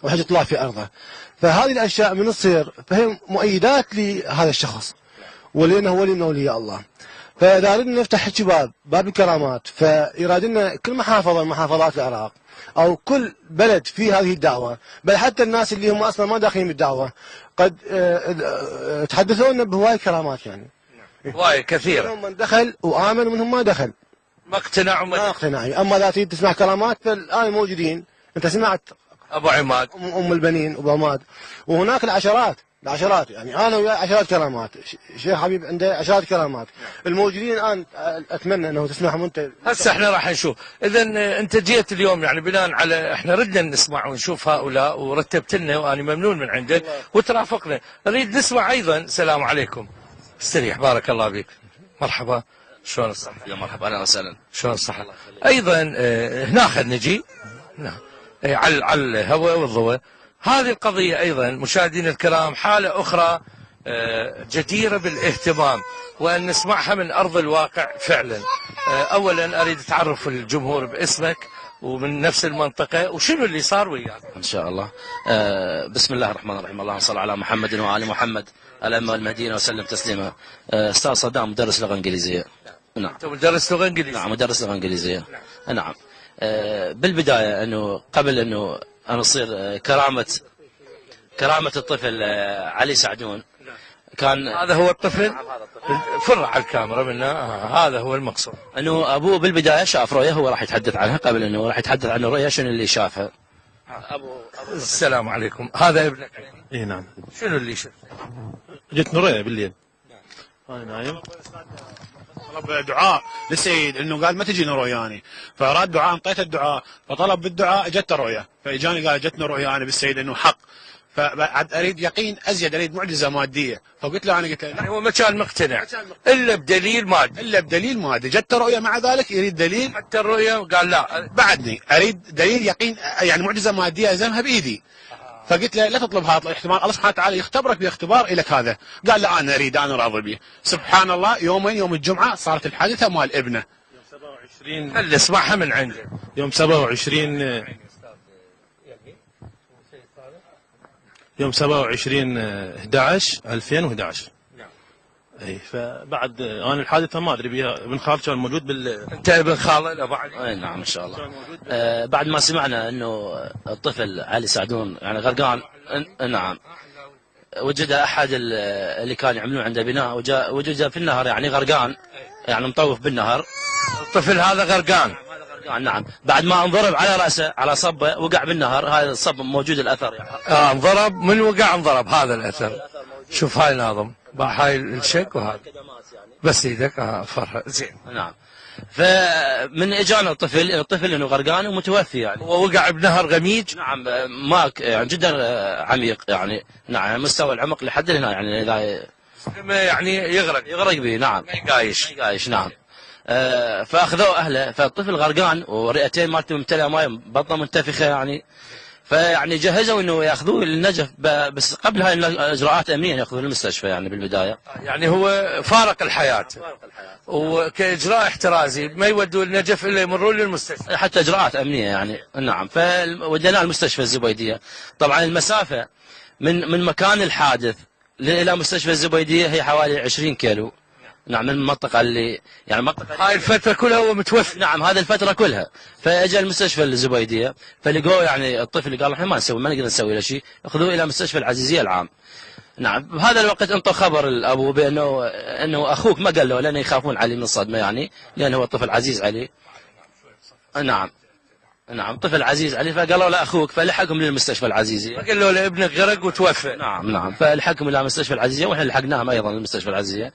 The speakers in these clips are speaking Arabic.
وحاجة تطلع في أرضه. فهذه الأشياء من تصير فهي مؤيدات لهذا الشخص ولأنه ولي من أولياء الله. فإذا أردنا نفتح باب الكرامات، فيرادنا كل محافظة من محافظات العراق أو كل بلد في هذه الدعوة، بل حتى الناس اللي هم أصلا ما داخلين بالدعوة قد تحدثونا بهواي كرامات يعني. هواي كثير. منهم من دخل وآمن ومنهم ما دخل. ما اقتنع ما اقتنع. أما إذا تريد تسمع كرامات فالآن موجودين. أنت سمعت أبو عماد، أم البنين وأبو عماد، وهناك العشرات يعني أنا وياه عشرات كرامات. شيخ حبيب عنده عشرات كرامات الموجودين الآن. أتمنى أنه تسمعهم أنت. هسه احنا راح نشوف. إذا أنت جيت اليوم يعني بناء على احنا ردنا نسمع ونشوف هؤلاء ورتبت لنا وأنا ممنون من عندك وترافقنا. نريد نسمع أيضا. السلام عليكم. استريح بارك الله بك. مرحبا. شلون الصحة؟ يا مرحبا اهلا وسهلا. شلون الصحة؟ أيضا هنا خد نجي على الهواء والضوء. هذه القضية أيضا مشاهدينا الكرام حالة أخرى جديرة بالاهتمام وأن نسمعها من أرض الواقع فعلا. أولا أريد أتعرف الجمهور باسمك ومن نفس المنطقة وشنو اللي صار وياك. ان شاء الله. بسم الله الرحمن الرحيم. اللهم صل على محمد وآل محمد الأئمة والمهديين وسلم تسليما. أستاذ صدام مدرس لغة إنجليزية. نعم. أنت مدرس لغة إنجليزية؟ نعم مدرس لغة إنجليزية. نعم. بالبداية أنه قبل أنه أنا أصير كرامة الطفل علي سعدون كان هذا هو الطفل. فر على الكاميرا منا. هذا هو المقصود. أنه أبوه بالبداية شاف رؤية هو راح يتحدث عنها. قبل أنه راح يتحدث عن الرؤية شنو اللي شافها. السلام عليكم. هذا ابنك؟ اي نعم. شنو اللي شفته؟ جتني رؤيا بالليل انا نايم، طلب دعاء للسيد انه قال ما تجيني رؤياني، فاراد دعاء انطيته الدعاء، فطلب بالدعاء اجته رؤيا، فاجاني قال جتني رؤيا انا بالسيد انه حق، فبعد اريد يقين ازيد، اريد معجزه ماديه، فقلت له قلت له هو ما كان مقتنع الا بدليل مادي. جته رؤيا مع ذلك يريد دليل. حتى الرؤيا قال لا بعدني اريد دليل يقين، يعني معجزه ماديه الزمها بايدي. فقلت له لا تطلب هذا الاحتمال، الله سبحانه وتعالى يختبرك باختبار لك هذا. قال لا انا اريد، انا راضي به. سبحان الله يومين، يوم الجمعه صارت الحادثه مال ابنه. يوم 27 اللي اسمعها من عنده. يوم 27 يوم 27 11 2011. اي فبعد انا الحادثه ما ادري بها، ابن خالد كان موجود انت ابن خاله لا بعد؟ اي نعم ان شاء الله. بعد ما سمعنا انه الطفل علي سعدون يعني غرقان، نعم، وجد احد اللي كانوا يعملون عنده بناء وجد في النهر يعني غرقان، يعني مطوف بالنهر. الطفل هذا غرقان؟ نعم. بعد ما انضرب على راسه على صبه وقع بالنهر. هذا الصب موجود الاثر يعني. انضرب من وقع انضرب هذا الاثر. شوف هاي ناظم هاي الشك وهذا بس ايدك فرح زين. نعم. فمن اجانا الطفل انه غرقان ومتوفي يعني. ووقع بنهر غميج؟ نعم ماك يعني جدا عميق يعني. نعم مستوى العمق لحد هنا يعني اذا يعني يغرق به. نعم ما يقايش. نعم. فاخذوه اهله، فالطفل غرقان ورئتين مالته ممتلئه ماء، بطنه منتفخه يعني. فيعني جهزوا انه ياخذوه للنجف، بس قبل هاي الاجراءات امنيه ياخذوه للمستشفى يعني بالبدايه. يعني هو فارق الحياه وكاجراء احترازي ما يودوا النجف الا يمرون للمستشفى حتى اجراءات امنيه يعني. نعم. فوديناه المستشفى الزبيديه. طبعا المسافه من مكان الحادث الى مستشفى الزبيديه هي حوالي 20 كيلو. نعم. من المنطقة اللي يعني هاي الفترة كلها هو متوفي. نعم هذه الفترة كلها. فاجى المستشفى الزبيدية فلقوه يعني الطفل قال احنا ما نقدر نسوي له شيء، اخذوه الى مستشفى العزيزية العام. نعم. بهذا الوقت انطوا خبر الابو انه اخوك ما قال له، لانه يخافون عليه من الصدمة يعني، لانه هو طفل عزيز عليه. نعم طفل عزيز عليه، فقالوا له اخوك، فلحقهم للمستشفى العزيزية. قالوا له ابنك غرق وتوفى. نعم فلحقهم الى المستشفى العزيزية، واحنا لحقناهم ايضا للمستشفى العزيزية.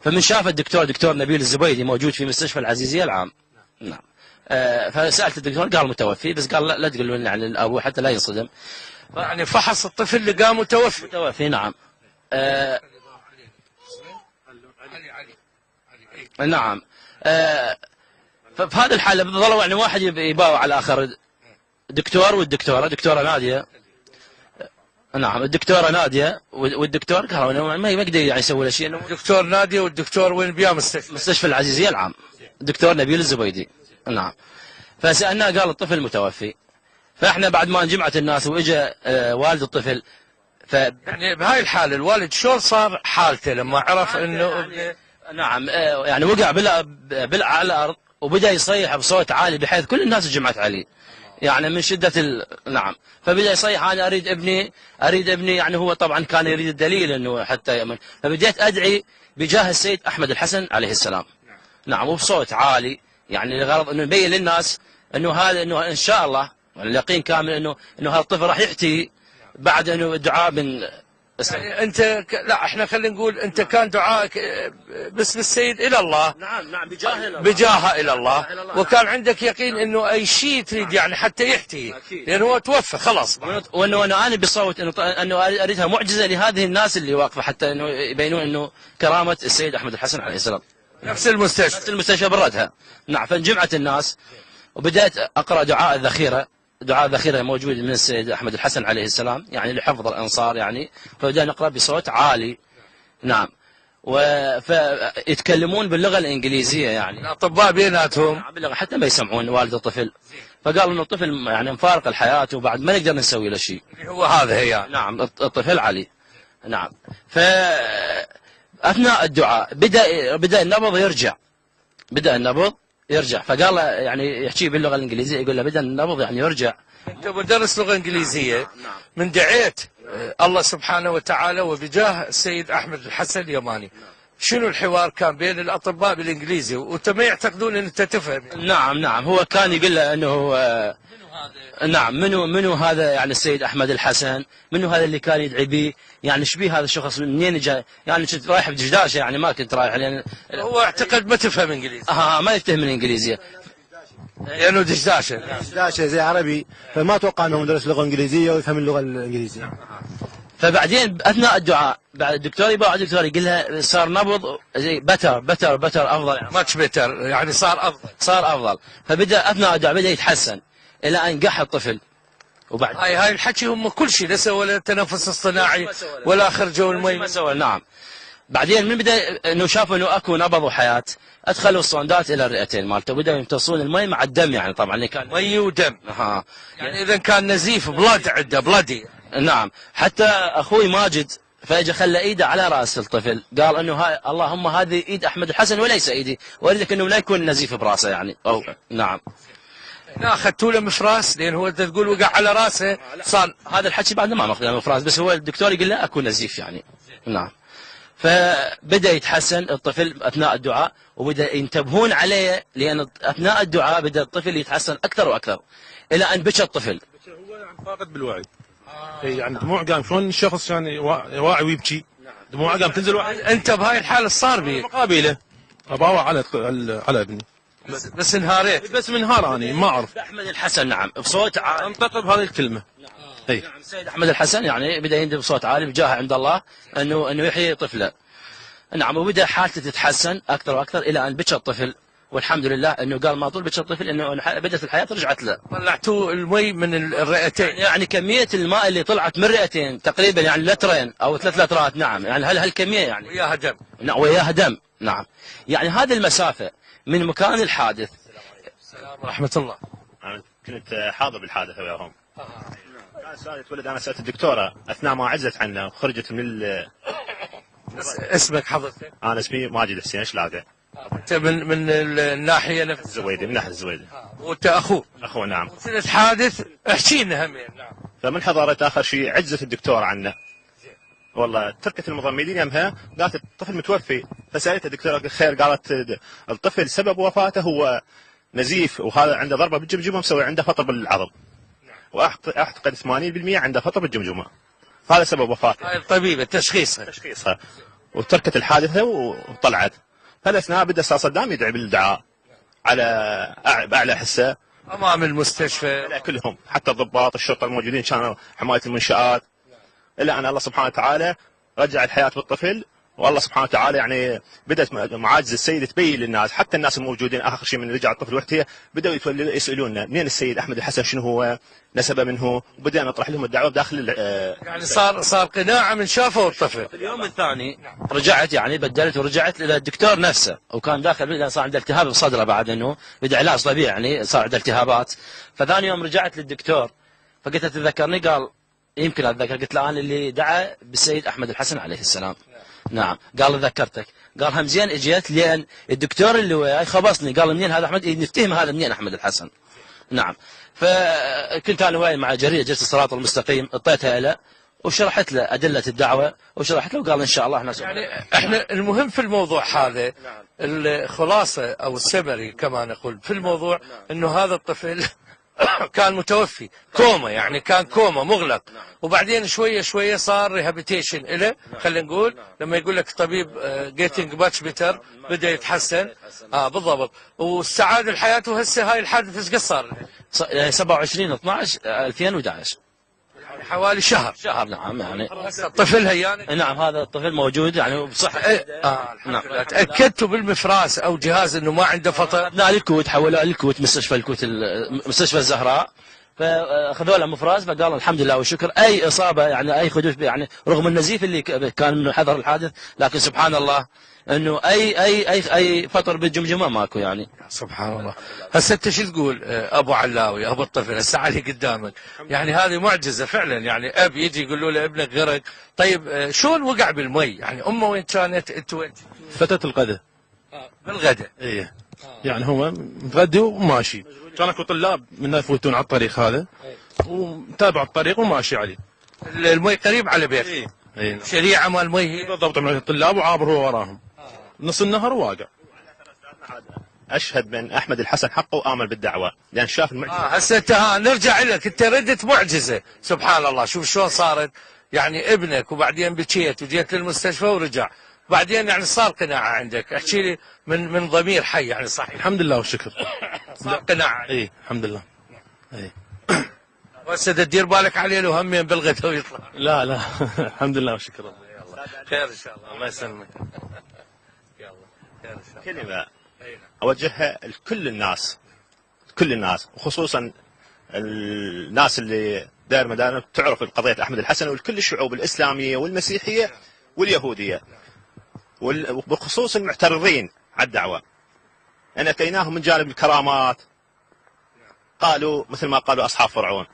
فمن شاف دكتور نبيل الزبيدي موجود في مستشفى العزيزية العام. نعم. فسألت الدكتور قال متوفي، بس قال لا تقولوا لنا عن الأبو حتى لا ينصدم. يعني فحص الطفل اللي قام متوفي. نعم. نعم. ففي هذه الحالة ظلوا يعني واحد يباوع على الآخر، دكتور دكتورة نادية. نعم الدكتورة نادية والدكتور قالوا ما يقدر يعني يسوي له شيء. الدكتور نادية والدكتور وين بيا مستشفى العزيزية العام، دكتور نبيل الزبيدي. نعم. فسألناه قال الطفل متوفي. فاحنا بعد ما انجمعت الناس واجى والد الطفل يعني بهاي الحالة الوالد شلون صار حالته لما عرف انه يعني نعم يعني وقع على الارض وبدا يصيح بصوت عالي بحيث كل الناس اجمعت عليه، يعني من شده نعم. فبدا يصيح انا اريد ابني يعني هو طبعا كان يريد الدليل انه حتى يؤمن. فبديت ادعي بجاه السيد احمد الحسن عليه السلام، نعم، وبصوت عالي، يعني لغرض انه نبين للناس انه ان شاء الله اليقين كامل انه هذا الطفل راح يحتي بعد انه الدعاء من يعني انت لا احنا خلينا نقول انت كان دعائك باسم السيد الى الله. نعم بجاهه الى الله، وكان عندك يقين انه اي شيء تريد يعني حتى يحتي، لانه هو توفى خلاص. وانه انا بصوت انه اريدها معجزه لهذه الناس اللي واقفه حتى انه يبينون انه كرامه السيد احمد الحسن عليه السلام. نفس المستشفى بردها. نعم. فانجمعت الناس وبدأت اقرا دعاء الذخيره موجود من السيد احمد الحسن عليه السلام، يعني لحفظ الانصار يعني. فبدأنا نقرا بصوت عالي، نعم، فيتكلمون باللغه الانجليزيه، يعني الاطباء بيناتهم باللغه حتى ما يسمعون والد الطفل. فقالوا انه الطفل يعني مفارق الحياه وبعد ما نقدر نسوي له شيء. هو هذا هي يعني. نعم، الطفل علي. نعم. اثناء الدعاء بدا النبض يرجع. فقال يعني يحكي باللغه الانجليزيه، يقول له بدا النبض يعني يرجع. انت مدرس لغه انجليزيه، من دعيت الله سبحانه وتعالى وبجاه السيد احمد الحسن اليماني، شنو الحوار كان بين الاطباء بالانجليزي وانت ما يعتقدون ان انت تفهم؟ نعم هو كان يقول له انه نعم منو هذا يعني السيد احمد الحسن، منو هذا اللي كان يدعي به، يعني ايش بيه هذا الشخص، منين جاي، يعني كنت رايح بدشداشه، يعني ما كنت رايح يعني هو اعتقد ما تفهم انجليزي. ما يفتهم الانجليزيه لانه دشداشه زي عربي، فما اتوقع انه مدرس لغه انجليزيه ويفهم اللغه الانجليزيه. فبعدين اثناء الدعاء بعد الدكتور الدكتور يقول لها صار نبض زي بتر افضل، يعني ماتش بيتر، يعني صار افضل. فبدا اثناء الدعاء بدا يتحسن الى ان قح الطفل. وبعد هاي الحكي هم كل شيء، لا سوى ولا تنفس اصطناعي ولا خرجوا المي ما سوى. نعم. بعدين من بدا انه شافوا انه اكو نبض وحياه، ادخلوا الصندات الى الرئتين مالته وبداوا يمتصون المي مع الدم، يعني طبعا اللي كان مي ودم. يعني اذا كان نزيف بلاد عنده بلادي. نعم. حتى اخوي ماجد فاجى خلى ايده على راس الطفل، قال انه اللهم هذه ايد احمد الحسن وليس ايدي، واريدك انه لا يكون نزيف براسه يعني. نعم. اخذتوا له مفراس، لان هو انت تقول وقع على راسه صار هذا الحكي بعد ما اخذ مفراس، بس هو الدكتور يقول له اكو نزيف يعني. نعم. فبدا يتحسن الطفل اثناء الدعاء وبدا ينتبهون عليه، لان اثناء الدعاء بدا الطفل يتحسن اكثر واكثر الى ان بكى الطفل. هو يعني فاقد بالوعي. يعني دموع قام، شلون الشخص يعني واعي ويبكي، دموع قام تنزل واحد. انت بهاي الحاله صار بي مقابله اباوع على ابني، بس انهاريت. بس من نهار اني ما اعرف. احمد الحسن نعم بصوت عالي انطق بهذه الكلمه. نعم. السيد احمد الحسن يعني بدا يندب بصوت عالي بجاه عند الله انه يحيي طفله. نعم. وبدا حالته تتحسن اكثر واكثر الى ان بكى الطفل، والحمد لله انه قال ما طول بكى الطفل انه بدات الحياه رجعت له. طلعتوه المي من الرئتين، يعني كميه الماء اللي طلعت من الرئتين تقريبا يعني لترين او 3 لترات. نعم. يعني هالكميه يعني وياها دم. نعم وياها دم. نعم. يعني هذه المسافه من مكان الحادث. رحمه الله. أنا كنت حاضر بالحادث وياهم. كان سؤال يتولد، انا سالت الدكتوره اثناء ما عزت عنه وخرجت من اسمك حضرتك؟ انا اسمي ماجد حسين شلاقه. انت من الناحيه نفس الزويدي، من ناحيه الزويدي. وانت اخوه؟ نعم. سنة حادث، احكي لنا همين. نعم. فمن حضرت اخر شيء عزت الدكتور عنه، والله تركت المضمدين يمها قالت الطفل متوفي. فسالت الدكتوره خير، قالت الطفل سبب وفاته هو نزيف، وهذا عنده ضربه بالجمجمه مسوي عنده فطر بالعظم، واعتقد 80% عنده فطر بالجمجمه، هذا سبب وفاته. هاي الطبيبه تشخيصها. وتركت الحادثه وطلعت. فالاثناء بدا استاذ صدام يدعي بالدعاء على باعلى حسه امام المستشفى كلهم، حتى الضباط الشرطه الموجودين كانوا حمايه المنشآت، الا ان الله سبحانه وتعالى رجع الحياه بالطفل. والله سبحانه وتعالى يعني بدات معاجز السيد تبين للناس، حتى الناس الموجودين اخر شيء من رجع الطفل وقتها بداوا يسالوننا منين السيد احمد الحسن، شنو هو نسبه منه، وبدانا نطرح لهم الدعوه بداخل يعني صار قناعه من شافوا الطفل. في اليوم الثاني رجعت يعني بدلت ورجعت الى الدكتور نفسه، وكان داخل صار عنده التهاب بصدره بعد انه بدا علاج طبيعي يعني صار عنده التهابات. فثاني يوم رجعت للدكتور فقلت له تذكرني؟ قال يمكن اتذكر. قلت له انا اللي دعا بالسيد احمد الحسن عليه السلام. نعم. قال ذكرتك. قال هم زين اجيت لان الدكتور اللي وياي خبصني، قال منين هذا احمد؟ نفتهم هذا منين احمد الحسن. نعم. فكنت انا وياي مع جريده جلسه الصراط المستقيم، اعطيتها له وشرحت له ادله الدعوه وشرحت له، وقال ان شاء الله احنا المهم في الموضوع هذا الخلاصه او السمري كما نقول في الموضوع انه هذا الطفل كان متوفي كوما، يعني كان كوما مغلق، وبعدين شويه شويه صار ريهابيتيشن له، خلينا نقول لما يقول لك طبيب جيتنج باتش بيتر بدا يتحسن. بالضبط. والسعاده لحياته هسه هاي الحادث ايش قد صار؟ 27/12/2011 حوالي شهر. نعم. يعني الطفل هيان. نعم هذا الطفل موجود يعني بصحة. نعم. تاكدتوا بالمفراس او جهاز انه ما عنده فطر؟ لا للكويت، حولوه للكويت مستشفى الكويت مستشفى الزهراء، فاخذوا له مفراس، فقال الحمد لله والشكر اي اصابه يعني اي خدوش يعني رغم النزيف اللي كان من حذر الحادث، لكن سبحان الله انه اي فطر بالجمجمه ماكو يعني. سبحان الله. هسه انت شو تقول ابو علاوي ابو الطفل هسه علي قدامك، يعني هذه معجزه فعلا، يعني اب يجي يقول له ابنك غرق. طيب شلون وقع بالمي؟ يعني امه وين كانت؟ انت وين؟ فتره الغداء. بالغداء. ايه. يعني هو متغدي وماشي، كان اكو طلاب منا يفوتون على الطريق هذا ومتابع الطريق وماشي عليه. المي قريب على بيت. ايه. شريعه مال المي هي بالضبط، من الطلاب وعابر هو وراهم نص النهر وواقع. اشهد بان احمد الحسن حقه وامل بالدعوه لان شاف المعجزه. هسه انت نرجع لك، انت ردت معجزه سبحان الله. شوف شلون صارت، يعني ابنك وبعدين بكيت وجيت للمستشفى ورجع، بعدين يعني صار قناعه عندك. احكي لي من ضمير حي يعني صحيح. الحمد لله والشكر. صار قناعه. اي الحمد لله. اي. وهسه تدير بالك عليه لو همين بالغداء ويطلع. لا الحمد لله والشكر. خير ان شاء الله. الله يسلمك. يلا خير ان شاء الله. كلمه اوجهها لكل الناس، كل الناس وخصوصا الناس اللي داير مدارنا تعرف قضيه احمد الحسن، ولكل الشعوب الاسلاميه والمسيحيه واليهوديه، وبخصوص المعترضين على الدعوه. انا كيناهم من جانب الكرامات، قالوا مثل ما قالوا اصحاب فرعون